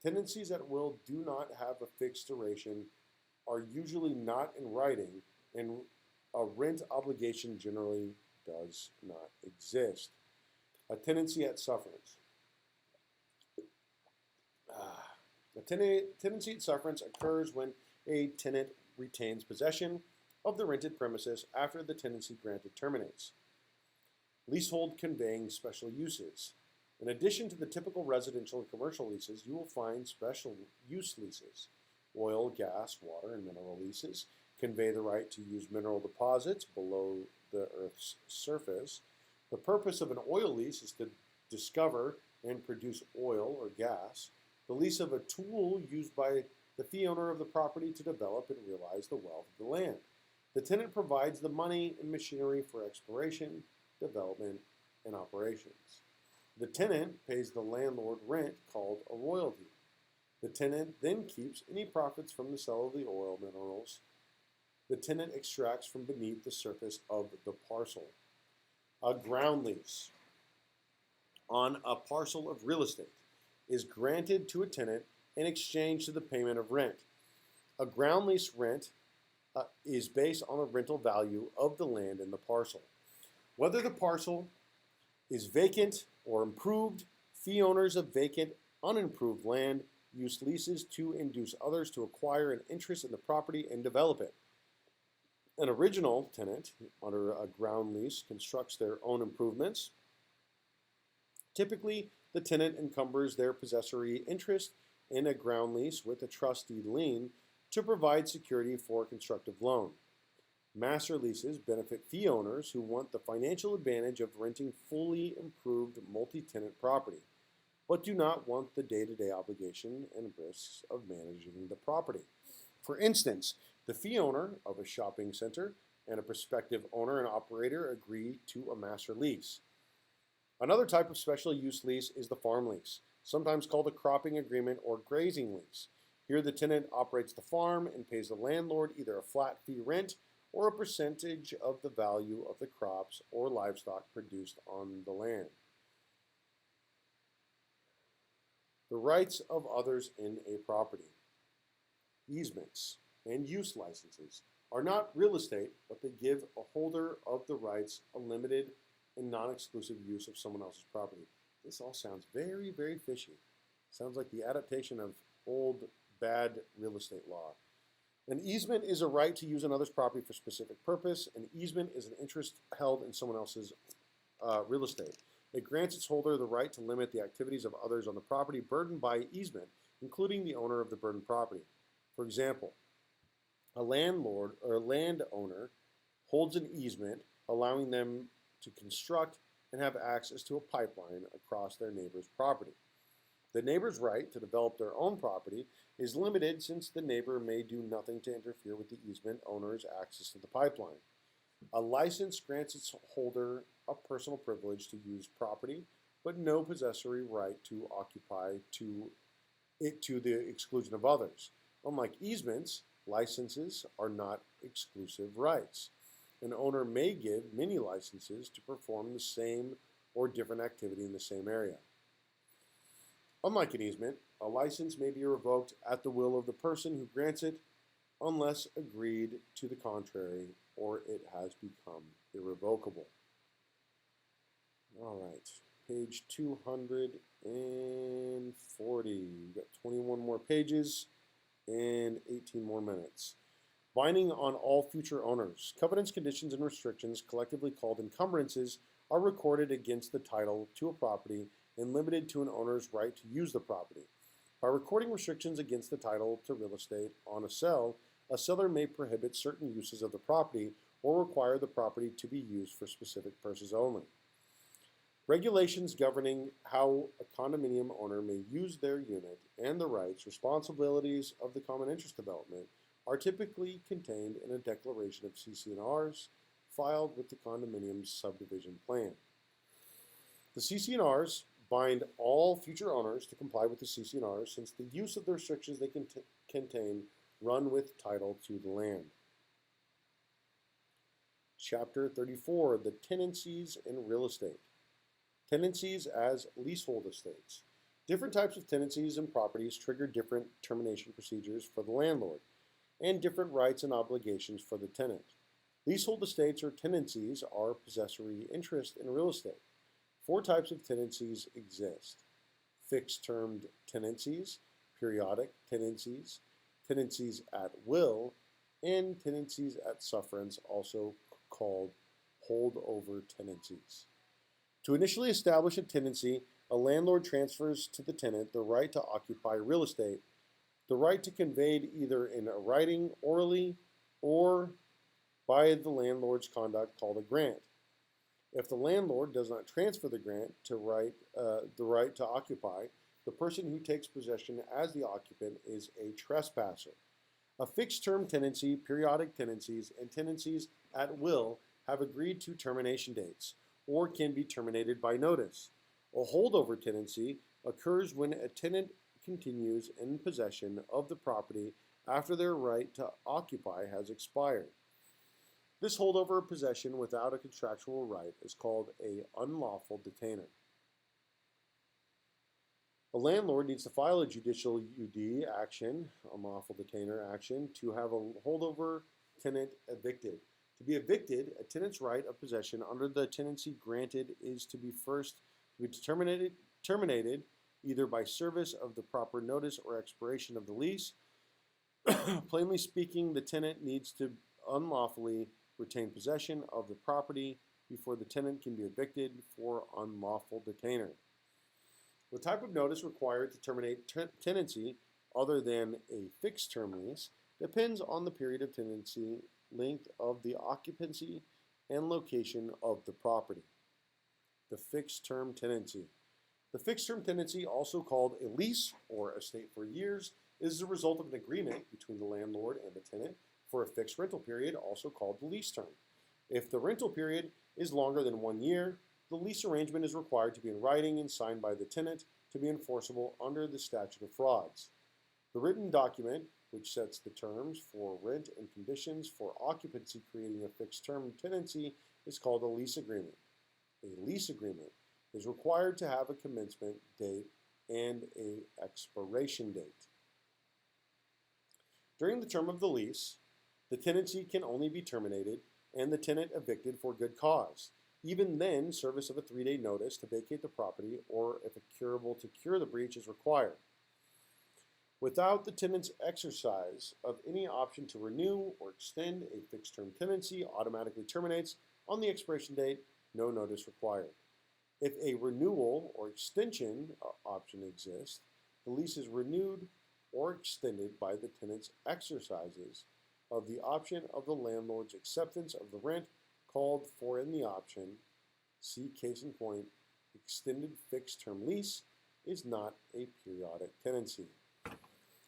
Tenancies at will do not have a fixed duration, are usually not in writing, and a rent obligation generally does not exist. A tenancy at sufferance. A tenancy at sufferance occurs when a tenant retains possession of the rented premises after the tenancy granted terminates. Leasehold conveying special uses. In addition to the typical residential and commercial leases, you will find special use leases. Oil, gas, water, and mineral leases convey the right to use mineral deposits below the Earth's surface. The purpose of an oil lease is to discover and produce oil or gas. The lease of a tool used by the fee owner of the property to develop and realize the wealth of the land. The tenant provides the money and machinery for exploration, development, and operations. The tenant pays the landlord rent called a royalty. The tenant then keeps any profits from the sale of the oil minerals the tenant extracts from beneath the surface of the parcel. A ground lease on a parcel of real estate is granted to a tenant in exchange to the payment of rent. A ground lease rent is based on the rental value of the land in the parcel. Whether the parcel is vacant or improved, fee owners of vacant, unimproved land use leases to induce others to acquire an interest in the property and develop it. An original tenant under a ground lease constructs their own improvements. Typically, the tenant encumbers their possessory interest in a ground lease with a trustee lien to provide security for a constructive loan. Master leases benefit fee owners who want the financial advantage of renting fully improved multi-tenant property, but do not want the day-to-day obligation and risks of managing the property. For instance, the fee owner of a shopping center and a prospective owner and operator agree to a master lease. Another type of special use lease is the farm lease, sometimes called a cropping agreement or grazing lease. Here the tenant operates the farm and pays the landlord either a flat fee rent or a percentage of the value of the crops or livestock produced on the land. The rights of others in a property. Easements and use licenses are not real estate, but they give a holder of the rights a limited and non-exclusive use of someone else's property. This all sounds very, very fishy. Sounds like the adaptation of old, bad real estate law. An easement is a right to use another's property for a specific purpose. An easement is an interest held in someone else's real estate. It grants its holder the right to limit the activities of others on the property burdened by easement, including the owner of the burdened property. For example, a landlord or landowner holds an easement allowing them to construct and have access to a pipeline across their neighbor's property. The neighbor's right to develop their own property is limited since the neighbor may do nothing to interfere with the easement owner's access to the pipeline. A license grants its holder a personal privilege to use property, but no possessory right to occupy to the exclusion of others. Unlike easements, licenses are not exclusive rights. An owner may give many licenses to perform the same or different activity in the same area. Unlike an easement, a license may be revoked at the will of the person who grants it unless agreed to the contrary or it has become irrevocable. All right, page 240. We've got 21 more pages and 18 more minutes. Binding on all future owners. Covenants, conditions, and restrictions, collectively called encumbrances, are recorded against the title to a property and limited to an owner's right to use the property. By recording restrictions against the title to real estate on a seller may prohibit certain uses of the property or require the property to be used for specific purposes only. Regulations governing how a condominium owner may use their unit and the rights, responsibilities of the common interest development are typically contained in a declaration of CC&Rs filed with the condominium's subdivision plan. The CC&Rs bind all future owners to comply with the CC&Rs since the use of the restrictions they contain run with title to the land. Chapter 34, the Tenancies in Real Estate. Tenancies as leasehold estates. Different types of tenancies and properties trigger different termination procedures for the landlord and different rights and obligations for the tenant. Leasehold estates or tenancies are possessory interest in real estate. 4 types of tenancies exist: fixed-termed tenancies, periodic tenancies, tenancies at will, and tenancies at sufferance, also called holdover tenancies. To initially establish a tenancy, a landlord transfers to the tenant the right to occupy real estate, the right to conveyed either in a writing, orally, or by the landlord's conduct called a grant. If the landlord does not transfer the grant to the right to occupy, the person who takes possession as the occupant is a trespasser. A fixed-term tenancy, periodic tenancies, and tenancies at will have agreed to termination dates, or can be terminated by notice. A holdover tenancy occurs when a tenant continues in possession of the property after their right to occupy has expired. This holdover possession without a contractual right is called an unlawful detainer. A landlord needs to file a judicial UD action, unlawful detainer action, to have a holdover tenant evicted. To be evicted, a tenant's right of possession under the tenancy granted is to be terminated either by service of the proper notice or expiration of the lease. Plainly speaking, the tenant needs to unlawfully retain possession of the property before the tenant can be evicted for unlawful detainer. The type of notice required to terminate tenancy other than a fixed term lease depends on the period of tenancy, length of the occupancy, and location of the property. The fixed term tenancy. The fixed term tenancy, also called a lease or a stay for years, is the result of an agreement between the landlord and the tenant for a fixed rental period, also called the lease term. If the rental period is longer than 1 year, the lease arrangement is required to be in writing and signed by the tenant to be enforceable under the statute of frauds. The written document, which sets the terms for rent and conditions for occupancy creating a fixed term tenancy, is called a lease agreement. A lease agreement is required to have a commencement date and an expiration date. During the term of the lease, the tenancy can only be terminated and the tenant evicted for good cause. Even then, service of a 3-day notice to vacate the property or if a curable to cure the breach is required. Without the tenant's exercise of any option to renew or extend, a fixed term tenancy automatically terminates on the expiration date, no notice required. If a renewal or extension option exists, the lease is renewed or extended by the tenant's exercises of the option of the landlord's acceptance of the rent called for in the option. See case in point, extended fixed term lease is not a periodic tenancy.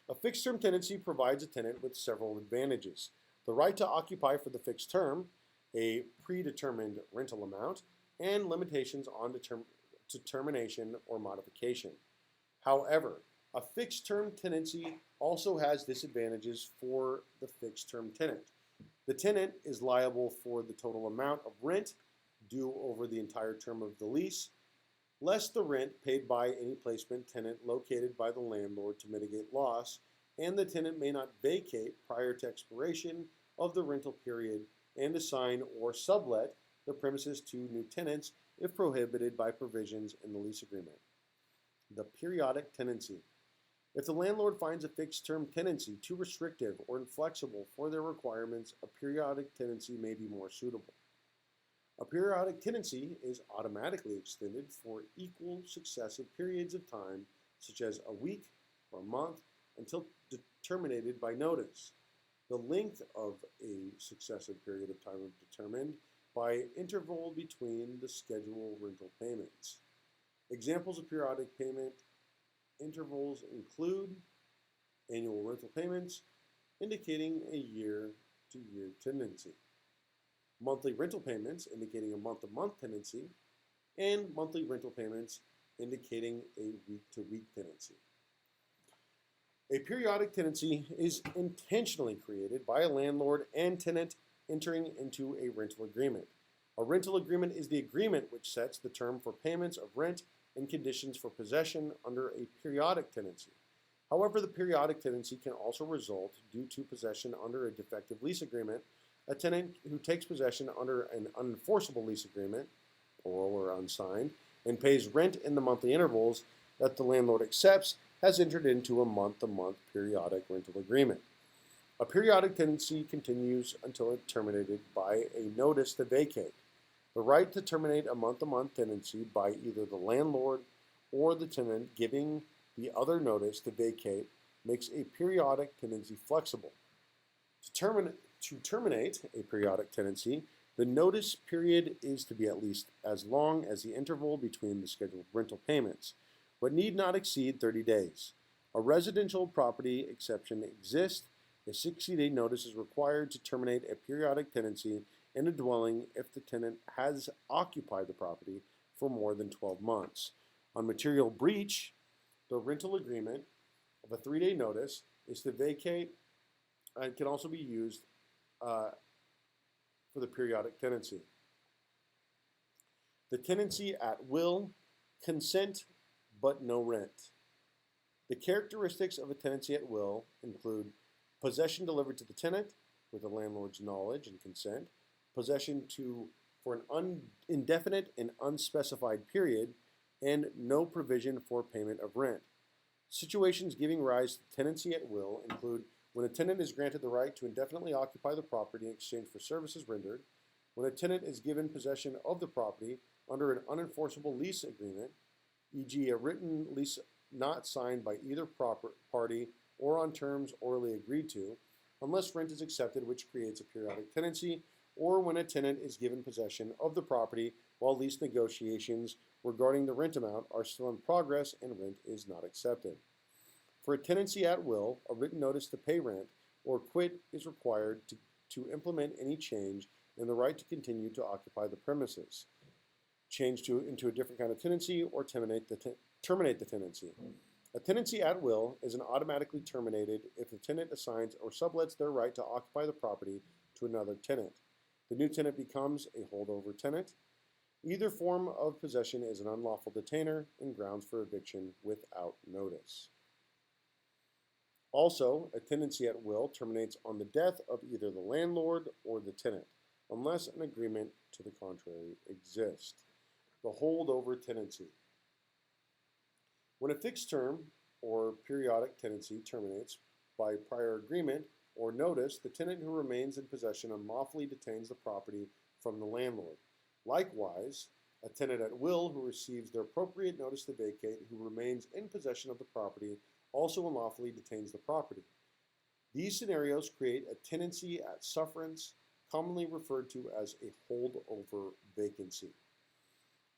A fixed term tenancy provides a tenant with several advantages: the right to occupy for the fixed term, a predetermined rental amount, and limitations on termination or modification. However, a fixed term tenancy also has disadvantages for the fixed term tenant. The tenant is liable for the total amount of rent due over the entire term of the lease, less the rent paid by any placement tenant located by the landlord to mitigate loss, and the tenant may not vacate prior to expiration of the rental period and assign or sublet the premises to new tenants if prohibited by provisions in the lease agreement. The periodic tenancy. If the landlord finds a fixed term tenancy too restrictive or inflexible for their requirements, a periodic tenancy may be more suitable. A periodic tenancy is automatically extended for equal successive periods of time, such as a week or a month, until terminated by notice. The length of a successive period of time is determined by interval between the scheduled rental payments. Examples of periodic payment intervals include annual rental payments, indicating a year-to-year tenancy, monthly rental payments, indicating a month-to-month tenancy, and monthly rental payments, indicating a week-to-week tenancy. A periodic tenancy is intentionally created by a landlord and tenant entering into a rental agreement. A rental agreement is the agreement which sets the term for payments of rent and conditions for possession under a periodic tenancy. However, the periodic tenancy can also result due to possession under a defective lease agreement. A tenant who takes possession under an unenforceable lease agreement, oral or unsigned, and pays rent in the monthly intervals that the landlord accepts has entered into a month-to-month periodic rental agreement. A periodic tenancy continues until it's terminated by a notice to vacate. The right to terminate a month-to-month tenancy by either the landlord or the tenant giving the other notice to vacate makes a periodic tenancy flexible. To terminate a periodic tenancy, the notice period is to be at least as long as the interval between the scheduled rental payments, but need not exceed 30 days. A residential property exception exists. A 60-day notice is required to terminate a periodic tenancy in a dwelling if the tenant has occupied the property for more than 12 months. On material breach, the rental agreement of a 3-day notice is to vacate and can also be used for the periodic tenancy. The tenancy at will, consent, but no rent. The characteristics of a tenancy at will include possession delivered to the tenant with the landlord's knowledge and consent, possession for an indefinite and unspecified period, and no provision for payment of rent. Situations giving rise to tenancy at will include when a tenant is granted the right to indefinitely occupy the property in exchange for services rendered, when a tenant is given possession of the property under an unenforceable lease agreement, e.g. a written lease not signed by either party or on terms orally agreed to, unless rent is accepted, which creates a periodic tenancy, or when a tenant is given possession of the property while lease negotiations regarding the rent amount are still in progress and rent is not accepted. For a tenancy at will, a written notice to pay rent or quit is required to implement any change in the right to continue to occupy the premises, change into a different kind of tenancy, or terminate the tenancy. A tenancy at will is automatically terminated if the tenant assigns or sublets their right to occupy the property to another tenant. The new tenant becomes a holdover tenant. Either form of possession is an unlawful detainer and grounds for eviction without notice. Also, a tenancy at will terminates on the death of either the landlord or the tenant, unless an agreement to the contrary exists. The holdover tenancy. When a fixed term or periodic tenancy terminates by prior agreement or notice, the tenant who remains in possession unlawfully detains the property from the landlord. Likewise, a tenant at will who receives the appropriate notice to vacate, who remains in possession of the property, also unlawfully detains the property. These scenarios create a tenancy at sufferance, commonly referred to as a holdover vacancy.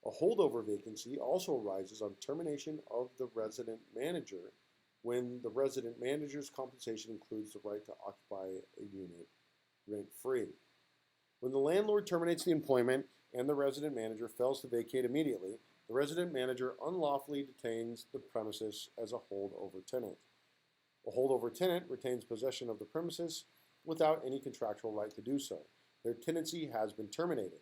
A holdover vacancy also arises on termination of the resident manager when the resident manager's compensation includes the right to occupy a unit rent-free. When the landlord terminates the employment and the resident manager fails to vacate immediately, the resident manager unlawfully detains the premises as a holdover tenant. A holdover tenant retains possession of the premises without any contractual right to do so. Their tenancy has been terminated.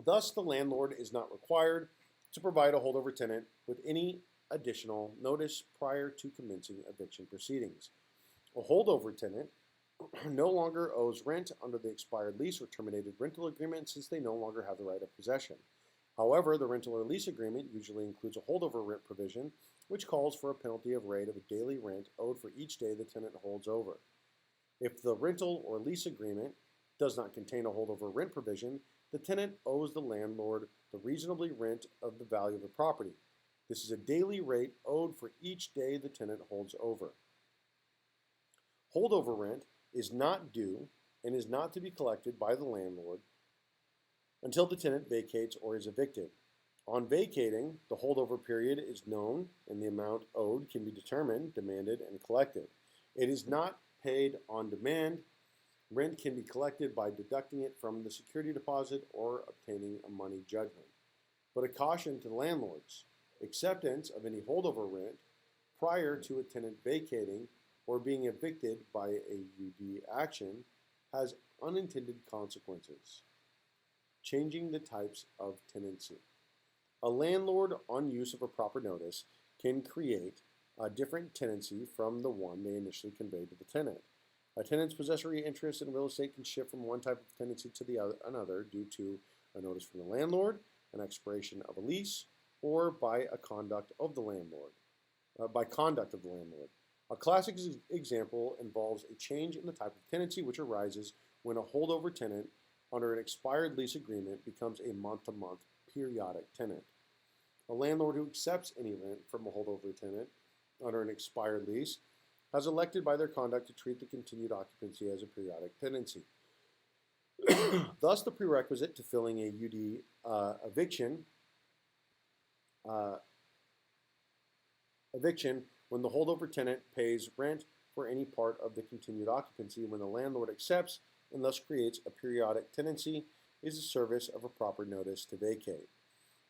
Thus, the landlord is not required to provide a holdover tenant with any additional notice prior to commencing eviction proceedings. A holdover tenant no longer owes rent under the expired lease or terminated rental agreement, since they no longer have the right of possession. However, the rental or lease agreement usually includes a holdover rent provision, which calls for a penalty of rate of a daily rent owed for each day the tenant holds over. If the rental or lease agreement does not contain a holdover rent provision, the tenant owes the landlord the reasonably rent of the value of the property. This is a daily rate owed for each day the tenant holds over. Holdover rent is not due and is not to be collected by the landlord until the tenant vacates or is evicted. On vacating, the holdover period is known and the amount owed can be determined, demanded, and collected. It is not paid on demand. Rent can be collected by deducting it from the security deposit or obtaining a money judgment. But a caution to the landlords: acceptance of any holdover rent prior to a tenant vacating or being evicted by a UD action has unintended consequences. Changing the types of tenancy. A landlord, on use of a proper notice, can create a different tenancy from the one they initially conveyed to the tenant. A tenant's possessory interest in real estate can shift from one type of tenancy to another due to a notice from the landlord, an expiration of a lease, or by conduct of the landlord. A classic example involves a change in the type of tenancy which arises when a holdover tenant under an expired lease agreement becomes a month-to-month periodic tenant. A landlord who accepts any rent from a holdover tenant under an expired lease has elected by their conduct to treat the continued occupancy as a periodic tenancy. Thus, the prerequisite to filling a UD eviction when the holdover tenant pays rent for any part of the continued occupancy when the landlord accepts and thus creates a periodic tenancy is the service of a proper notice to vacate.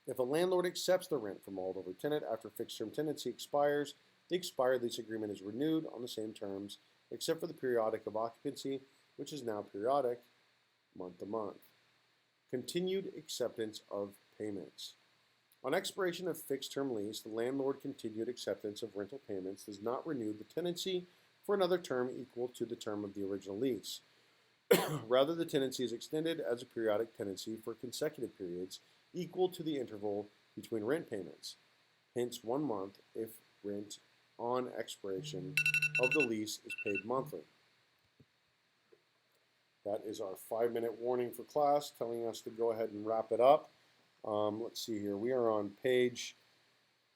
If a landlord accepts the rent from a holdover tenant after fixed-term tenancy expires, the expired lease agreement is renewed on the same terms, except for the periodic of occupancy, which is now periodic, month to month. Continued acceptance of payments. On expiration of fixed-term lease, the landlord continued acceptance of rental payments does not renew the tenancy for another term equal to the term of the original lease. Rather, the tenancy is extended as a periodic tenancy for consecutive periods equal to the interval between rent payments, hence 1 month if rent on expiration of the lease is paid monthly. That is our 5-minute warning for class, telling us to go ahead and wrap it up. Let's see here. We are on page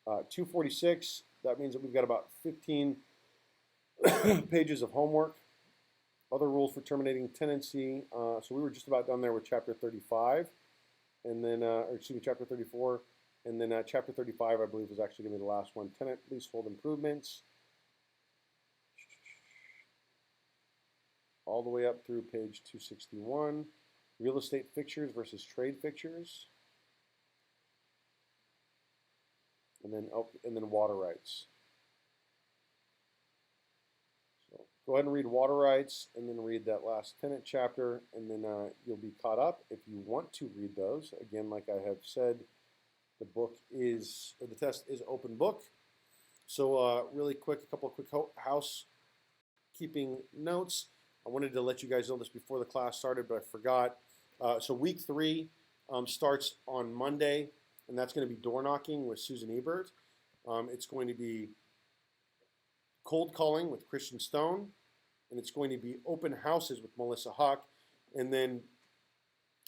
246. That means that we've got about 15 pages of homework. Other rules for terminating tenancy. So we were just about done there with chapter 35, and then, or excuse me, chapter 34, and then chapter 35, I believe, is actually going to be the last one. Tenant leasehold improvements, all the way up through page 261. Real estate fixtures versus trade fixtures, and then water rights. Go ahead and read water rights, and then read that last tenant chapter, and then you'll be caught up. If you want to read those, again, like I have said, the test is open book. So really quick, a couple of quick housekeeping notes. I wanted to let you guys know this before the class started, but I forgot. So week 3 starts on Monday, and that's going to be door knocking with Susan Ebert. It's going to be cold calling with Christian Stone, and it's going to be open houses with Melissa Hawk. And then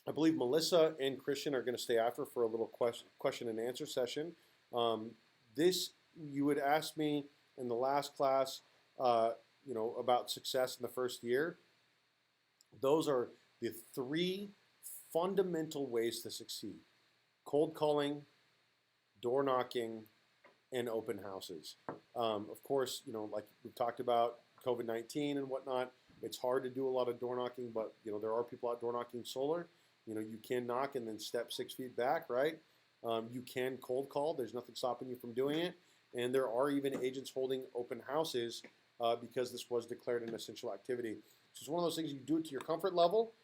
I believe Melissa and Christian are going to stay after for a little question and answer session. You would ask me in the last class, about success in the first year. Those are the 3 fundamental ways to succeed: cold calling, door knocking, and open houses. Of course, like we've talked about COVID-19 and whatnot, it's hard to do a lot of door knocking, but there are people out door knocking solar. You can knock and then step 6 feet back, right? You can cold call. There's nothing stopping you from doing it. And there are even agents holding open houses because this was declared an essential activity. So it's one of those things, you do it to your comfort level.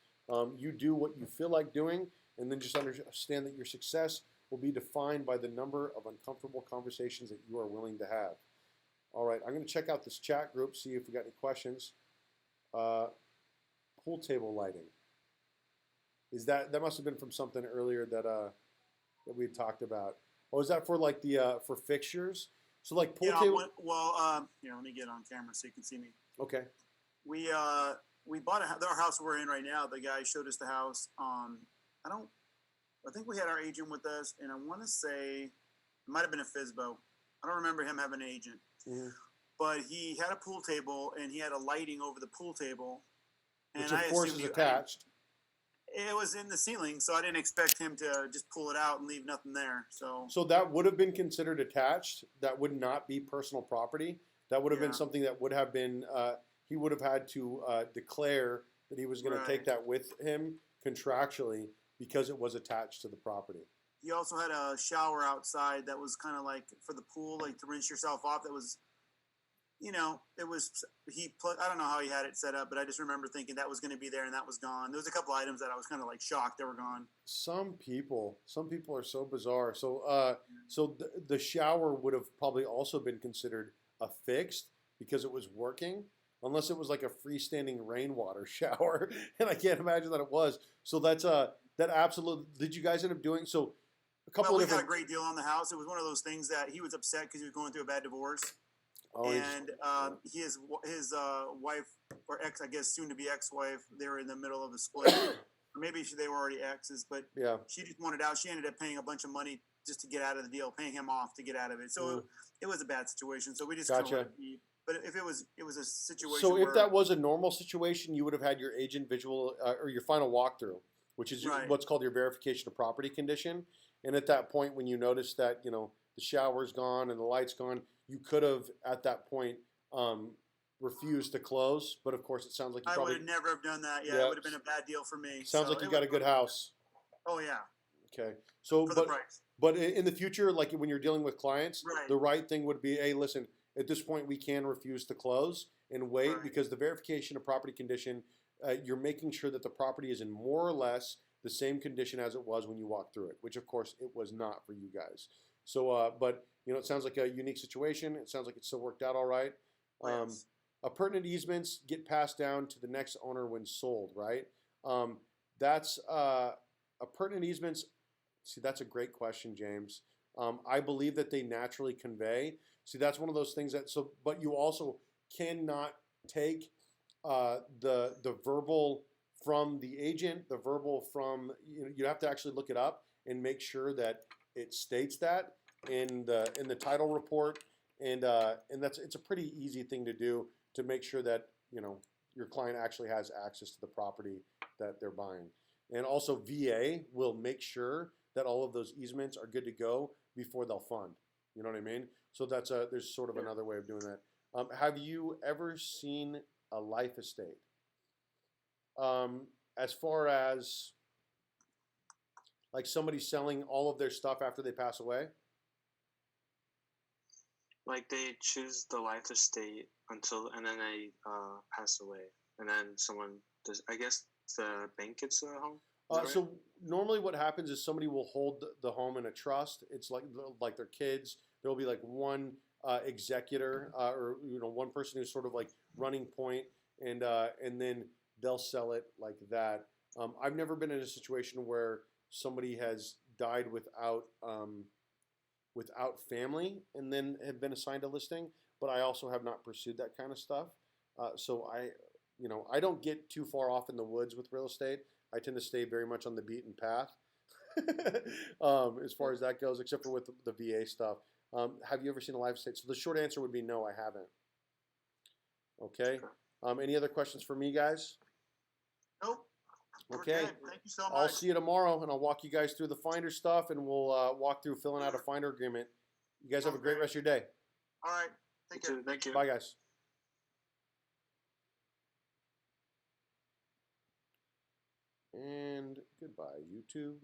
You do what you feel like doing, and then just understand that your success will be defined by the number of uncomfortable conversations that you are willing to have. All right, I'm going to check out this chat group, see if we got any questions. Pool table lighting. That must have been from something earlier that we had talked about. Oh, is that for like the for fixtures? So like pool table.
Here, let me get on camera so you can see me.
Okay.
We bought our house we're in right now. The guy showed us the house. I think we had our agent with us, and I want to say it might have been a FISBO. I don't remember him having an agent.
Mm-hmm.
But he had a pool table, and he had a lighting over the pool table.
Which, of course, is attached.
It was in the ceiling, so I didn't expect him to just pull it out and leave nothing there.
So that would have been considered attached. That would not be personal property. That would have been something that would have been, he would have had to declare that he was going to take that with him contractually, because it was attached to the property.
He also had a shower outside that was kind of like for the pool, like to rinse yourself off. That was, I don't know how he had it set up, but I just remember thinking that was going to be there, and that was gone. There was a couple items that I was kind of like shocked they were gone.
Some people are so bizarre. So, the shower would have probably also been considered a fixed because it was working, unless it was like a freestanding rainwater shower, and I can't imagine that it was. So that's that absolutely. Did you guys end up doing so?
We got a great deal on the house. It was one of those things that he was upset because he was going through a bad divorce, and his wife, or ex, I guess soon to be ex-wife, they were in the middle of a split. Or maybe they were already exes, but she just wanted out. She ended up paying a bunch of money just to get out of the deal, paying him off to get out of it. So it was a bad situation. So we just
gotcha.
But if it was a situation.
So if that was a normal situation, you would have had your agent visual or your final walkthrough, which is what's called your verification of property condition. And at that point, when you notice that the shower's gone and the light's gone, you could have at that point refused to close. But of course, it sounds like you probably
would never have done that. Yeah, it would have been a bad deal for me.
Sounds like you got a good house.
Oh yeah.
Okay. So
for the price.
But in the future, like when you're dealing with clients, the right thing would be, hey, listen, at this point, we can refuse to close and wait because the verification of property condition, you're making sure that the property is in more or less the same condition as it was when you walked through it, which of course it was not for you guys. So, but it sounds like a unique situation. It sounds like it still worked out all right.
Yes.
Pertinent easements get passed down to the next owner when sold, right? That's a pertinent easements. See, that's a great question, James. I believe that they naturally convey. See, that's one of those things but you also cannot take the verbal from the agent, the verbal from, you have to actually look it up and make sure that it states that in the title report, and it's a pretty easy thing to do to make sure that your client actually has access to the property that they're buying. And also VA will make sure that all of those easements are good to go before they'll fund. You know what I mean? So there's sort of another way of doing that. Have you ever seen a life estate? As far as like somebody selling all of their stuff after they pass away?
Like they choose the life estate and then they pass away, and then someone does. I guess the bank gets the home. Right?
So normally, what happens is somebody will hold the home in a trust. It's like their kids. There will be like one executor, or one person who's sort of like running point, and then they'll sell it like that. I've never been in a situation where somebody has died without family and then have been assigned a listing, but I also have not pursued that kind of stuff. So I don't get too far off in the woods with real estate. I tend to stay very much on the beaten path as far as that goes, except for with the VA stuff. Have you ever seen a life estate? So the short answer would be no, I haven't. Okay. Any other questions for me, guys?
Nope.
Okay.
Thank you so much.
I'll see you tomorrow, and I'll walk you guys through the finder stuff, and we'll walk through filling out a finder agreement. You guys have a great rest of your day.
All right. Take care.
Thank you.
Bye, guys. And goodbye, YouTube.